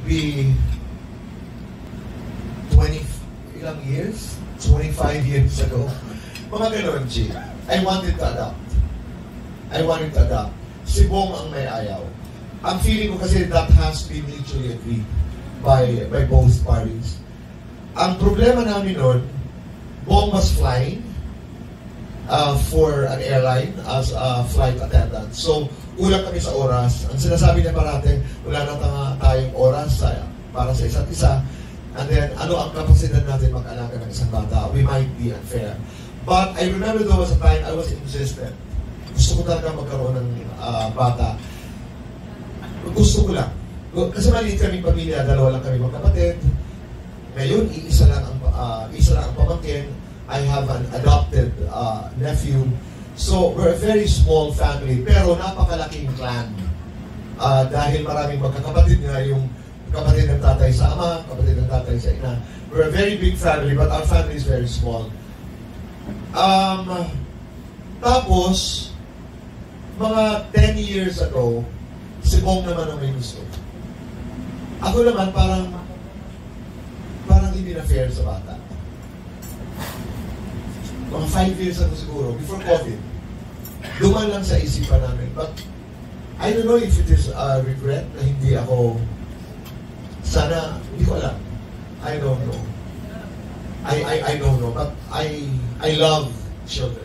be 20, ilang years? 25 years ago. Mga ganun, G. I wanted to adopt. Si Bong ang may ayaw. Ang feeling ko kasi that has been mutually agreed by both parties. Ang problema namin nun, Bong was flying for an airline as a flight attendant. So, kulang kami sa oras. Ang sinasabi niya parate, wala na tayong oras para sa isa't isa. And then, ano ang kapasidad natin mag-alaga ng isang bata? We might be unfair. But I remember there was a time I was insistent. Gusto ko talaga magkaroon ng bata. Gusto ko lang. Kasi maliit kaming pamilya, dalawa lang kami magkapatid. Ngayon, isa lang ang pamangkin. I have an adopted nephew. So, we're a very small family, pero napakalaking clan. Dahil maraming magkakapatid nga, yung kapatid ng tatay sa ama, kapatid ng tatay sa ina. We're a very big family, but our family is very small. Tapos, mga 10 years ago, si Bong naman ang may gusto. Ako naman, parang hindi na fair sa bata. Mga 5 years ago siguro, before COVID, duman lang sa isipan namin. But, I don't know if it is a regret na hindi ako, sana, hindi ko alam. I don't know. I don't know, but I love children.